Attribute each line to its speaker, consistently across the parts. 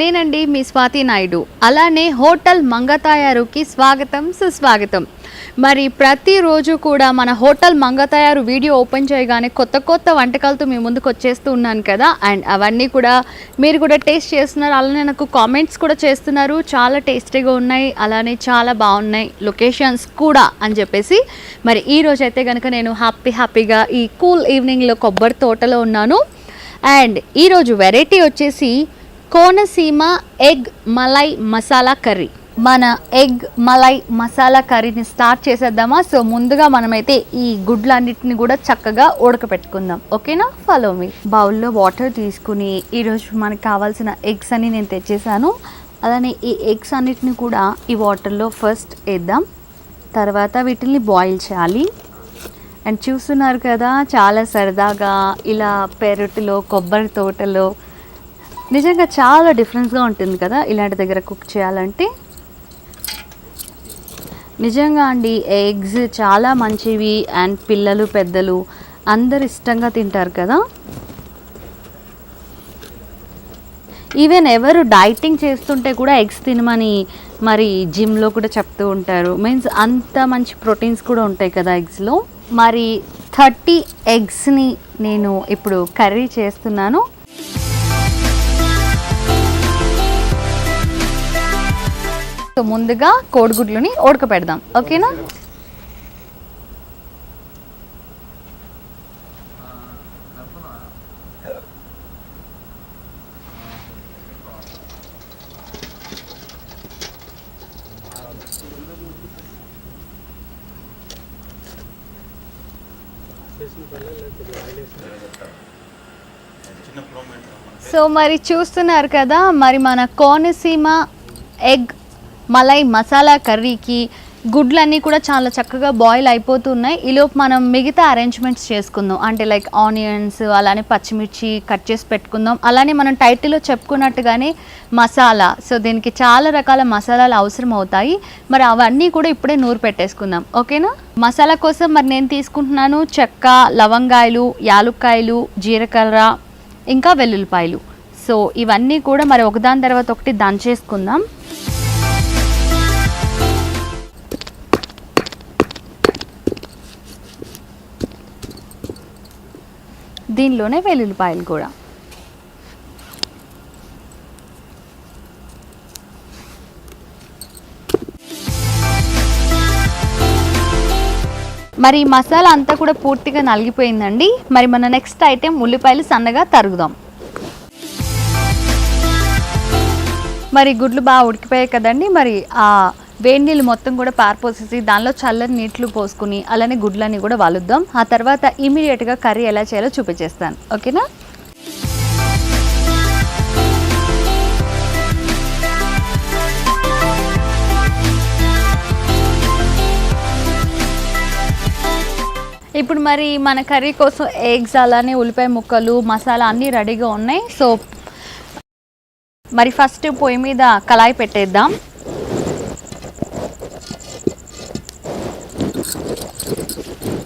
Speaker 1: నేనండి మీ స్వాతి నాయుడు. అలానే హోటల్ మంగతాయారుకి స్వాగతం సుస్వాగతం. మరి ప్రతిరోజు కూడా మన హోటల్ మంగతాయారు వీడియో ఓపెన్ చేయగానే కొత్త కొత్త వంటకాలతో మీ ముందుకు వచ్చేస్తూ ఉన్నాను కదా. అండ్ అవన్నీ కూడా మీరు కూడా టేస్ట్ చేస్తున్నారు, అలానే నాకు కామెంట్స్ కూడా చేస్తున్నారు. చాలా టేస్టీగా ఉన్నాయి, అలానే చాలా బాగున్నాయి లొకేషన్స్ కూడా అని చెప్పేసి. మరి ఈరోజు అయితే కనుక నేను హ్యాపీగా ఈ కూల్ ఈవినింగ్లో కొబ్బరి తోటలో ఉన్నాను. అండ్ ఈరోజు వెరైటీ వచ్చేసి కోనసీమ ఎగ్ మలై మసాలా కర్రీ. మన ఎగ్ మలై మసాలా కర్రీని స్టార్ట్ చేసేద్దామా? సో ముందుగా మనమైతే ఈ గుడ్లన్నిటిని కూడా చక్కగా ఉడకపెట్టుకుందాం. ఓకేనా? Follow me. బౌల్లో వాటర్ తీసుకుని ఈరోజు మనకు కావాల్సిన ఎగ్స్ అని నేను తెచ్చేసాను. అలానే ఈ ఎగ్స్ అన్నిటిని కూడా ఈ వాటర్లో ఫస్ట్ వేద్దాం. తర్వాత వీటిని బాయిల్ చేయాలి. అండ్ చూస్తున్నారు కదా, చాలా సరదాగా ఇలా పెరటిలో కొబ్బరి తోటలో నిజంగా చాలా డిఫరెన్స్గా ఉంటుంది కదా ఇలాంటి దగ్గర కుక్ చేయాలంటే. నిజంగా అండి, ఎగ్స్ చాలా మంచివి. అండ్ పిల్లలు పెద్దలు అందరు ఇష్టంగా తింటారు కదా. ఈవెన్ ఎవరు డైటింగ్ చేస్తుంటే కూడా ఎగ్స్ తినమని మరి జిమ్లో కూడా చెప్తూ ఉంటారు. మీన్స్ అంత మంచి ప్రోటీన్స్ కూడా ఉంటాయి కదా ఎగ్స్లో. మరి 30 ఎగ్స్ని నేను ఇప్పుడు కర్రీ చేస్తున్నాను. సో ముందుగా కోడిగుడ్లని ఉడకపెడదాం. ఓకేనా? సో మరి చూస్తున్నారు కదా, మరి మన కోనసీమ ఎగ్ మలై మసాలా కర్రీకి గుడ్లన్నీ కూడా చాలా చక్కగా బాయిల్ అయిపోతున్నాయి. ఈలోపు మనం మిగతా అరేంజ్మెంట్స్ చేసుకుందాం. అంటే లైక్ ఆనియన్స్, అలానే పచ్చిమిర్చి కట్ చేసి పెట్టుకుందాం. అలానే మనం టైటిల్లో చెప్పుకున్నట్టుగానే మసాలా. సో దీనికి చాలా రకాల మసాలాలు అవసరం అవుతాయి. మరి అవన్నీ కూడా ఇప్పుడే నూరు పెట్టేసుకుందాం. ఓకేనా? మసాలా కోసం మరి నేను తీసుకుంటున్నాను చెక్క, లవంగాయలు, యాలుక్కాయలు, జీలకర్ర, ఇంకా వెల్లుల్లిపాయలు. సో ఇవన్నీ కూడా మరి ఒకదాని తర్వాత ఒకటి దంచేసుకుందాం. దీనిలోనే వెల్లుల్లిపాయలు కూడా. మరి ఈ మసాలా అంతా కూడా పూర్తిగా నలిగిపోయిందండి. మరి మన నెక్స్ట్ ఐటెం ఉల్లిపాయలు సన్నగా తరుగుదాం. మరి గుడ్లు బాగా ఉడికిపోయాయి కదండి. మరి ఆ వేడి నీళ్ళు మొత్తం కూడా పారిపోసేసి దానిలో చల్లని నీళ్లు పోసుకుని అలానే గుడ్లన్నీ కూడా వలుద్దాం. ఆ తర్వాత ఇమీడియట్గా కర్రీ ఎలా చేయాలో చూపించేస్తాను. ఓకేనా? ఇప్పుడు మరి మన కర్రీ కోసం ఎగ్స్, అలానే ఉల్లిపాయ ముక్కలు, మసాలా అన్నీ రెడీగా ఉన్నాయి. సో మరి ఫస్ట్ పొయ్యి మీద కళాయి పెట్టేద్దాం.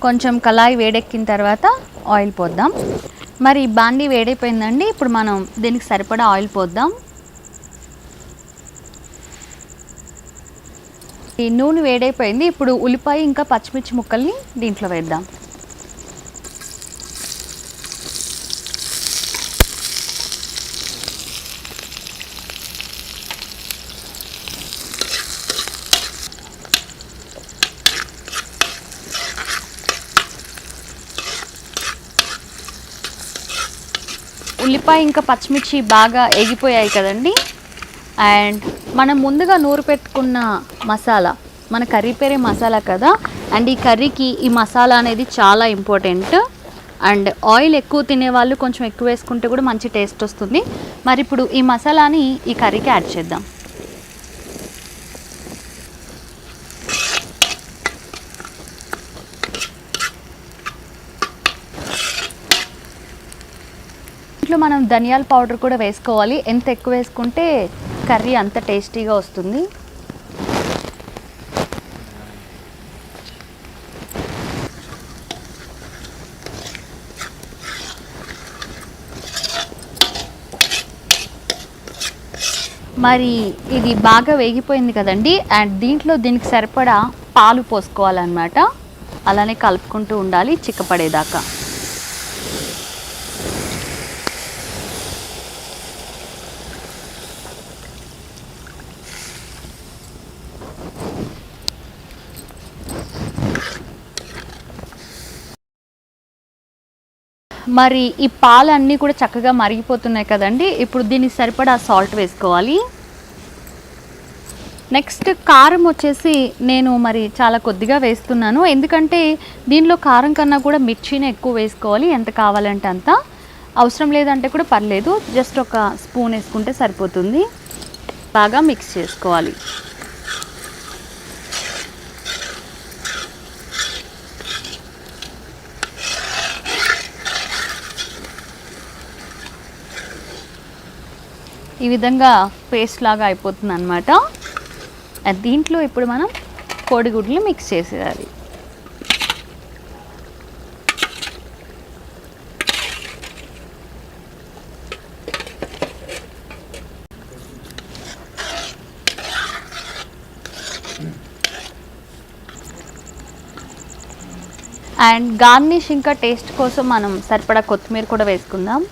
Speaker 1: కొంచెం కళాయి వేడెక్కిన తర్వాత ఆయిల్ పోద్దాం. మరి బాండీ వేడైపోయిందండి. ఇప్పుడు మనం దీనికి సరిపడా ఆయిల్ పోద్దాం. ఈ నూనె వేడైపోయింది. ఇప్పుడు ఉల్లిపాయ ఇంకా పచ్చిమిర్చి ముక్కల్ని దీంట్లో వేద్దాం. ఉల్లిపాయ ఇంకా పచ్చిమిర్చి బాగా ఎగిపోయాయి కదండి. అండ్ మనం ముందుగా నూరు పెట్టుకున్న మసాలా, మన కర్రీ పేరే మసాలా కదా. అండ్ ఈ కర్రీకి ఈ మసాలా అనేది చాలా ఇంపార్టెంట్. అండ్ ఆయిల్ ఎక్కువ తినేవాళ్ళు కొంచెం ఎక్కువ వేసుకుంటే కూడా మంచి టేస్ట్ వస్తుంది. మరి ఇప్పుడు ఈ మసాలాని ఈ కర్రీకి యాడ్ చేద్దాం. ఇంట్లో మనం ధనియాల పౌడర్ కూడా వేసుకోవాలి. ఎంత ఎక్కువ వేసుకుంటే కర్రీ అంత టేస్టీగా వస్తుంది. మరి ఇది బాగా వేగిపోయింది కదండి. అండ్ దీనికి సరిపడా పాలు పోసుకోవాలన్నమాట. అలానే కలుపుకుంటూ ఉండాలి చిక్కపడేదాకా. మరి ఈ పాలన్నీ కూడా చక్కగా మరిగిపోతున్నాయి కదండి. ఇప్పుడు దీనికి సరిపడా సాల్ట్ వేసుకోవాలి. నెక్స్ట్ కారం వచ్చేసి నేను మరి చాలా కొద్దిగా వేస్తున్నాను, ఎందుకంటే దీనిలో కారం కన్నా కూడా మిర్చిని ఎక్కువ వేసుకోవాలి. ఎంత కావాలంటే అంత, అవసరం లేదంటే కూడా పర్లేదు, జస్ట్ ఒక స్పూన్ వేసుకుంటే సరిపోతుంది. బాగా మిక్స్ చేసుకోవాలి. ఈ విధంగా పేస్ట్ లాగా అయిపోతుంది అన్నమాట. దీంట్లో ఇప్పుడు మనం కోడిగుడ్లు మిక్స్ చేసేయాలి. అండ్ గార్నిష్ ఇంకా టేస్ట్ కోసం మనం సరిపడా కొత్తిమీర కూడా వేసుకుందాం.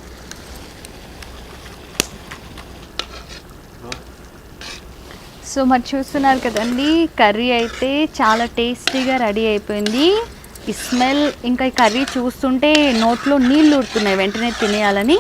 Speaker 1: సో మరి చూస్తున్నారు కదండి, కర్రీ అయితే చాలా టేస్టీగా రెడీ అయిపోయింది. ఈ స్మెల్ ఇంకా ఈ కర్రీ చూస్తుంటే నోట్లో నీళ్ళు ఊరుతున్నాయి వెంటనే తినేయాలని.